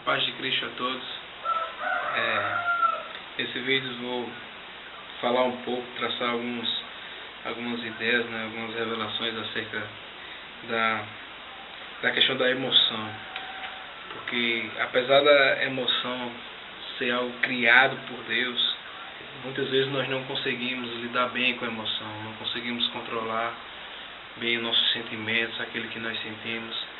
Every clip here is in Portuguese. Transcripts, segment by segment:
Paz de Cristo a todos. Esse vídeo vou falar um pouco, traçar algumas ideias, algumas revelações acerca da questão da emoção. Porque apesar da emoção ser algo criado por Deus, muitas vezes nós não conseguimos lidar bem com a emoção, não conseguimos controlar bem os nossos sentimentos, aquilo que nós sentimos.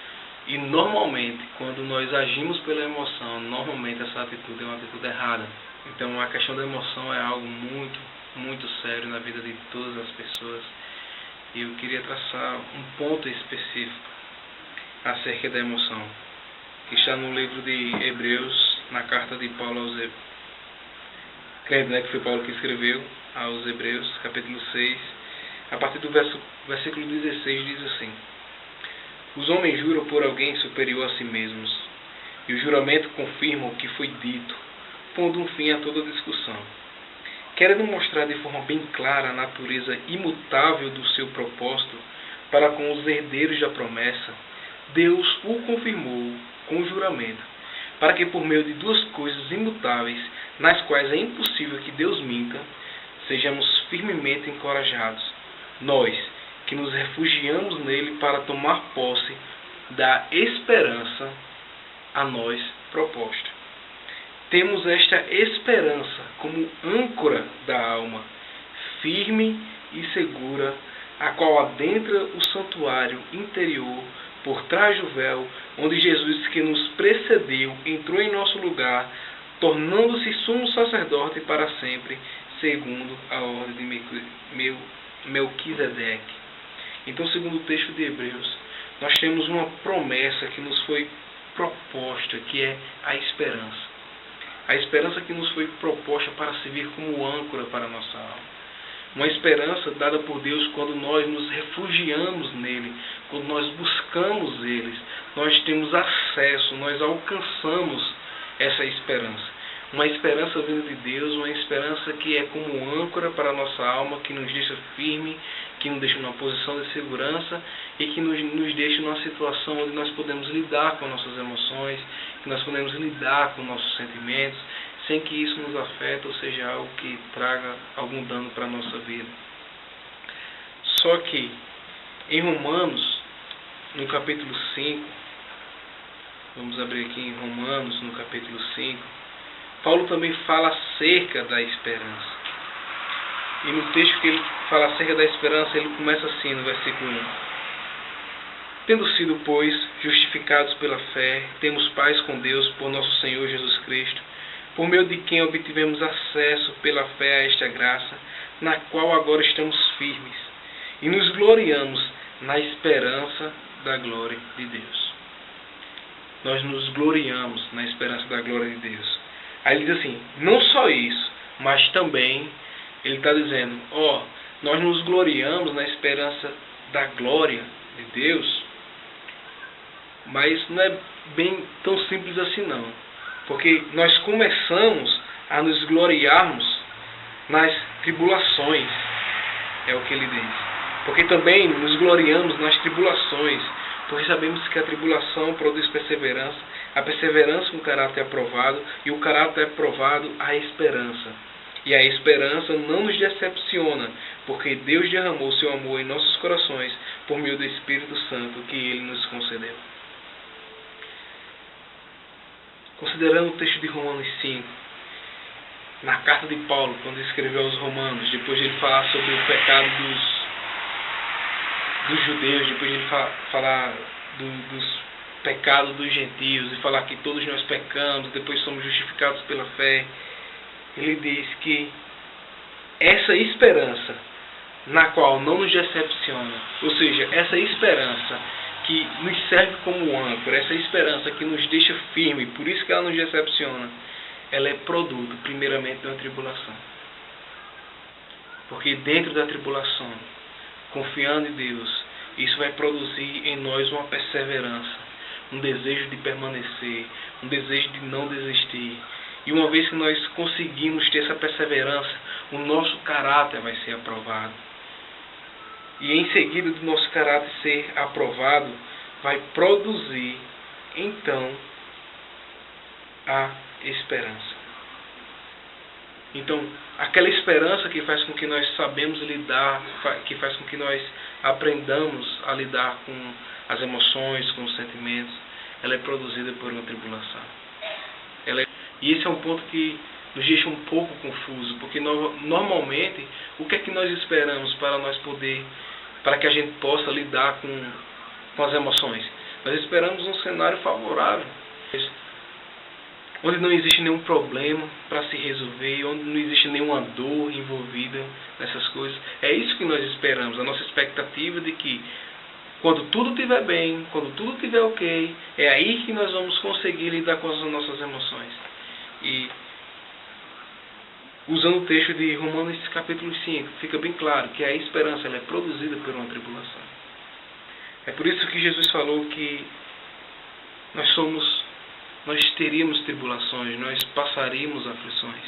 E normalmente, quando nós agimos pela emoção, normalmente essa atitude é uma atitude errada. Então a questão da emoção é algo muito, muito sério na vida de todas as pessoas. E eu queria traçar um ponto específico acerca da emoção, que está no livro de Hebreus, na carta de Paulo aos Hebreus. Crendo, que foi Paulo que escreveu aos Hebreus, capítulo 6, a partir do versículo 16, diz assim: os homens juram por alguém superior a si mesmos, e o juramento confirma o que foi dito, pondo um fim a toda discussão. Querendo mostrar de forma bem clara a natureza imutável do seu propósito para com os herdeiros da promessa, Deus o confirmou com o juramento, para que por meio de duas coisas imutáveis, nas quais é impossível que Deus minta, sejamos firmemente encorajados, nós que nos refugiamos nele para tomar posse da esperança a nós proposta. Temos esta esperança como âncora da alma, firme e segura, a qual adentra o santuário interior por trás do véu, onde Jesus, que nos precedeu, entrou em nosso lugar, tornando-se sumo sacerdote para sempre, segundo a ordem de Melquisedeque. Então, segundo o texto de Hebreus, nós temos uma promessa que nos foi proposta, que é a esperança. A esperança que nos foi proposta para servir como âncora para a nossa alma. Uma esperança dada por Deus quando nós nos refugiamos nele, quando nós buscamos eles, nós temos acesso, nós alcançamos essa esperança. Uma esperança vinda de Deus, uma esperança que é como âncora para a nossa alma, que nos deixa firme, que nos deixa numa posição de segurança e que nos deixa numa situação onde nós podemos lidar com nossas emoções, que nós podemos lidar com nossos sentimentos, sem que isso nos afete ou seja algo que traga algum dano para a nossa vida. Só que em Romanos, no capítulo 5, vamos abrir aqui em Romanos, no capítulo 5, Paulo também fala acerca da esperança. E no texto que ele fala acerca da esperança, ele começa assim, no versículo 1. Tendo sido, pois, justificados pela fé, temos paz com Deus por nosso Senhor Jesus Cristo, por meio de quem obtivemos acesso pela fé a esta graça, na qual agora estamos firmes, e nos gloriamos na esperança da glória de Deus. Nós nos gloriamos na esperança da glória de Deus. Aí ele diz assim, não só isso, mas também, ele está dizendo, nós nos gloriamos na esperança da glória de Deus, mas não é bem tão simples assim não. Porque nós começamos a nos gloriarmos nas tribulações, é o que ele diz. Porque também nos gloriamos nas tribulações, porque sabemos que a tribulação produz perseverança, a perseverança um caráter aprovado, e o caráter aprovado a esperança. E a esperança não nos decepciona, porque Deus derramou seu amor em nossos corações por meio do Espírito Santo que Ele nos concedeu. Considerando o texto de Romanos 5, na carta de Paulo, quando escreveu aos Romanos, depois de ele falar sobre o pecado dos judeus, depois de ele falar dos pecados dos gentios, e falar que todos nós pecamos, depois somos justificados pela fé, ele diz que essa esperança, na qual não nos decepciona, ou seja, essa esperança que nos serve como âncora, essa esperança que nos deixa firme, por isso que ela nos decepciona, ela é produto, primeiramente, de uma tribulação. Porque dentro da tribulação, confiando em Deus, isso vai produzir em nós uma perseverança, um desejo de permanecer, um desejo de não desistir. E uma vez que nós conseguimos ter essa perseverança, o nosso caráter vai ser aprovado. E em seguida do nosso caráter ser aprovado, vai produzir, então, a esperança. Então, aquela esperança que faz com que nós sabemos lidar, que faz com que nós aprendamos a lidar com as emoções, com os sentimentos, ela é produzida por uma tribulação. E esse é um ponto que nos deixa um pouco confuso, porque normalmente, o que é que nós esperamos para que a gente possa lidar com as emoções? Nós esperamos um cenário favorável, onde não existe nenhum problema para se resolver, onde não existe nenhuma dor envolvida nessas coisas. É isso que nós esperamos, a nossa expectativa de que quando tudo estiver bem, quando tudo estiver ok, é aí que nós vamos conseguir lidar com as nossas emoções. E usando o texto de Romanos capítulo 5, fica bem claro que a esperança ela é produzida por uma tribulação. É por isso que Jesus falou que nós teríamos tribulações, nós passaríamos aflições.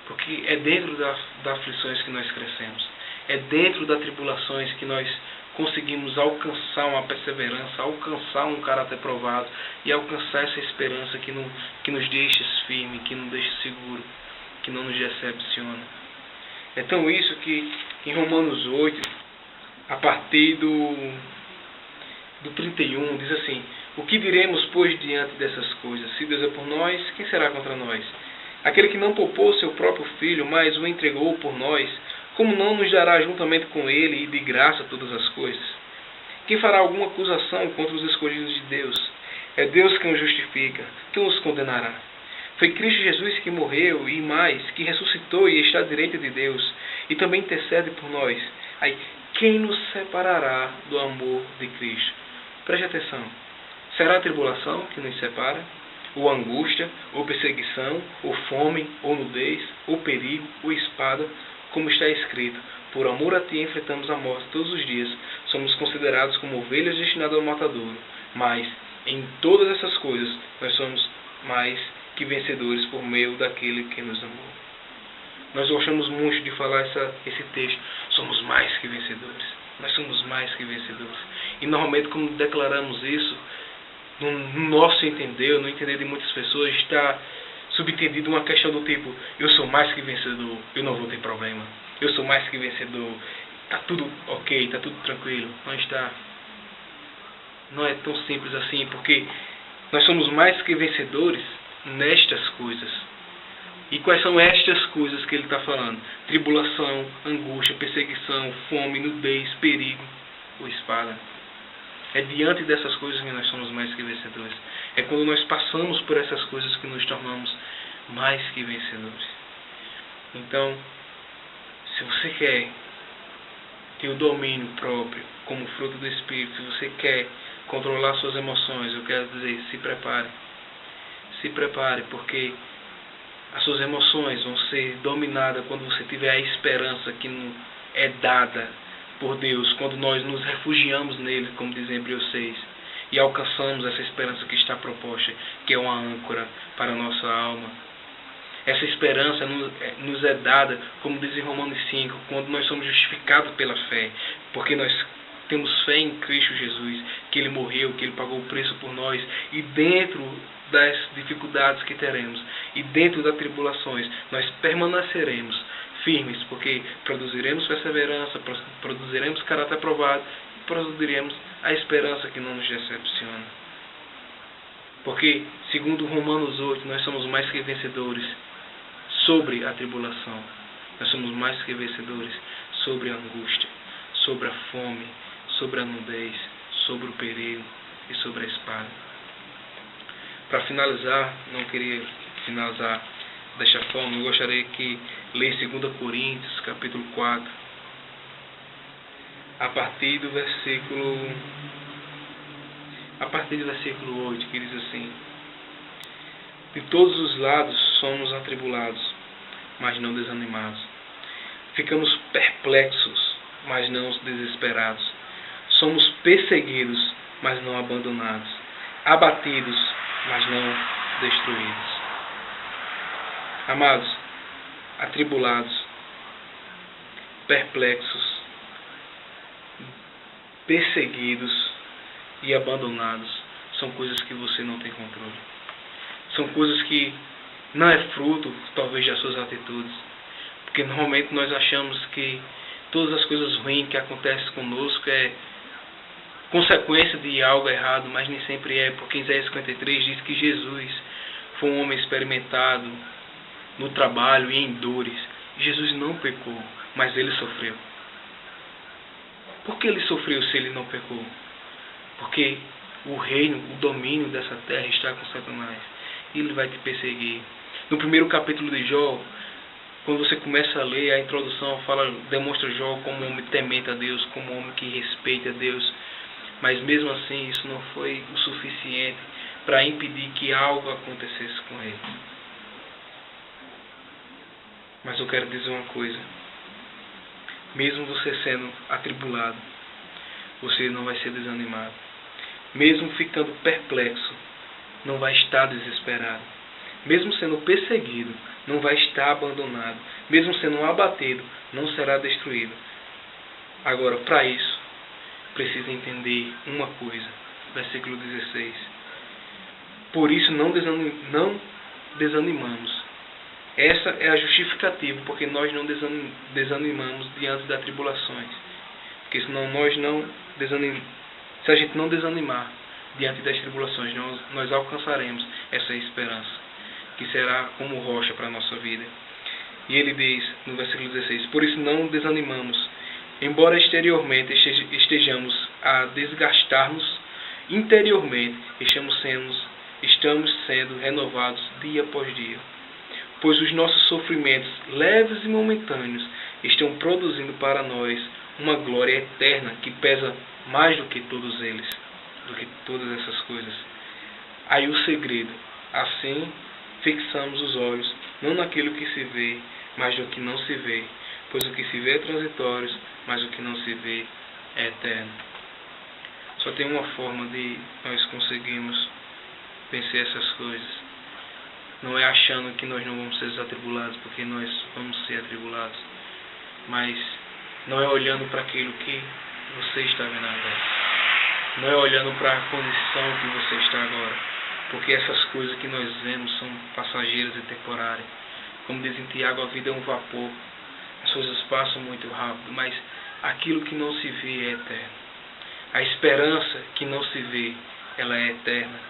Porque é dentro das aflições que nós crescemos. É dentro das tribulações que nós conseguimos alcançar uma perseverança, alcançar um caráter provado e alcançar essa esperança que nos deixa firme, que nos deixa seguro, que não nos decepciona. É tão isso que em Romanos 8, a partir do 31, diz assim: o que diremos, pois, diante dessas coisas? Se Deus é por nós, quem será contra nós? Aquele que não poupou seu próprio filho, mas o entregou por nós, como não nos dará juntamente com ele e de graça todas as coisas? Quem fará alguma acusação contra os escolhidos de Deus? É Deus quem os justifica. Quem os condenará? Foi Cristo Jesus que morreu e mais, que ressuscitou e está à direita de Deus, e também intercede por nós. Aí, quem nos separará do amor de Cristo? Preste atenção. Será a tribulação que nos separa? Ou angústia, ou perseguição, ou fome, ou nudez, ou perigo, ou espada? Como está escrito: por amor a ti enfrentamos a morte todos os dias, somos considerados como ovelhas destinadas ao matadouro. Mas, em todas essas coisas, nós somos mais que vencedores por meio daquele que nos amou. Nós gostamos muito de falar esse texto. Somos mais que vencedores. Nós somos mais que vencedores. E normalmente, quando declaramos isso, no nosso entender, no entender de muitas pessoas, está subentendido uma questão do tipo: eu sou mais que vencedor, eu não vou ter problema. Eu sou mais que vencedor, está tudo ok, está tudo tranquilo. Não está. Não é tão simples assim, porque nós somos mais que vencedores nestas coisas. E quais são estas coisas que ele está falando? Tribulação, angústia, perseguição, fome, nudez, perigo ou espada. É diante dessas coisas que nós somos mais que vencedores. É quando nós passamos por essas coisas que nos tornamos mais que vencedores. Então, se você quer ter o domínio próprio como fruto do Espírito, se você quer controlar suas emoções, eu quero dizer, se prepare. Se prepare, porque as suas emoções vão ser dominadas quando você tiver a esperança que é dada por Deus, quando nós nos refugiamos nele, como diz em Hebreus 6, e alcançamos essa esperança que está proposta, que é uma âncora para a nossa alma. Essa esperança nos é dada, como diz em Romanos 5, quando nós somos justificados pela fé, porque nós temos fé em Cristo Jesus, que Ele morreu, que Ele pagou o preço por nós, e dentro das dificuldades que teremos, e dentro das tribulações, nós permaneceremos firmes, porque produziremos perseverança, produziremos caráter aprovado, e produziremos a esperança que não nos decepciona. Porque, segundo Romanos 8, nós somos mais que vencedores sobre a tribulação. Nós somos mais que vencedores sobre a angústia, sobre a fome, sobre a nudez, sobre o perigo e sobre a espada. Para finalizar, não queria finalizar desta forma, eu gostaria que lesse 2 Coríntios, capítulo 4, a partir do versículo 8, que diz assim: de todos os lados somos atribulados, mas não desanimados. Ficamos perplexos, mas não desesperados. Somos perseguidos, mas não abandonados. Abatidos, mas não destruídos. Amados, atribulados, perplexos, perseguidos e abandonados são coisas que você não tem controle. São coisas que não é fruto, talvez, das suas atitudes. Porque normalmente nós achamos que todas as coisas ruins que acontecem conosco é consequência de algo errado, mas nem sempre é, porque em Isaías 53 diz que Jesus foi um homem experimentado no trabalho e em dores. Jesus não pecou, mas ele sofreu. Por que ele sofreu se ele não pecou? Porque o reino, o domínio dessa terra está com Satanás. E ele vai te perseguir. No primeiro capítulo de Jó, quando você começa a ler, a introdução demonstra Jó como um homem temente a Deus, como um homem que respeita a Deus. Mas mesmo assim, isso não foi o suficiente para impedir que algo acontecesse com ele. Mas eu quero dizer uma coisa. Mesmo você sendo atribulado, você não vai ser desanimado. Mesmo ficando perplexo, não vai estar desesperado. Mesmo sendo perseguido, não vai estar abandonado. Mesmo sendo abatido, não será destruído. Agora, para isso, precisa entender uma coisa. Versículo 16. Por isso não desanimamos. Essa é a justificativa, porque nós não desanimamos diante das tribulações. Porque senão nós não desanimamos. Se a gente não desanimar diante das tribulações, nós alcançaremos essa esperança, que será como rocha para a nossa vida. E ele diz no versículo 16, por isso não desanimamos, embora exteriormente estejamos a desgastar-nos, interiormente estamos sendo renovados dia após dia. Pois os nossos sofrimentos leves e momentâneos estão produzindo para nós uma glória eterna que pesa mais do que todos eles, do que todas essas coisas. Aí o segredo, assim fixamos os olhos, não naquilo que se vê, mas no que não se vê, pois o que se vê é transitório, mas o que não se vê é eterno. Só tem uma forma de nós conseguirmos vencer essas coisas. Não é achando que nós não vamos ser atribulados, porque nós vamos ser atribulados. Mas não é olhando para aquilo que você está vendo agora. Não é olhando para a condição que você está agora. Porque essas coisas que nós vemos são passageiras e temporárias. Como diz em Tiago, a vida é um vapor. As coisas passam muito rápido, mas aquilo que não se vê é eterno. A esperança que não se vê, ela é eterna.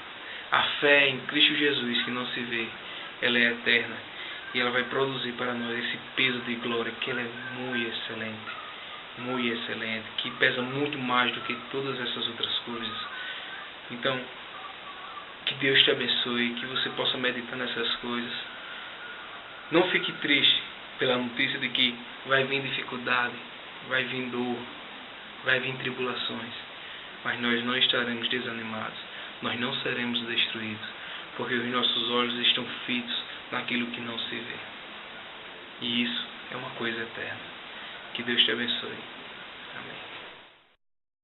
A fé em Cristo Jesus que não se vê, ela é eterna. E ela vai produzir para nós esse peso de glória, que ela é muito excelente, que pesa muito mais do que todas essas outras coisas. Então, que Deus te abençoe, que você possa meditar nessas coisas. Não fique triste pela notícia de que vai vir dificuldade, vai vir dor, vai vir tribulações. Mas nós não estaremos desanimados. Nós não seremos destruídos, porque os nossos olhos estão fitos naquilo que não se vê. E isso é uma coisa eterna. Que Deus te abençoe. Amém.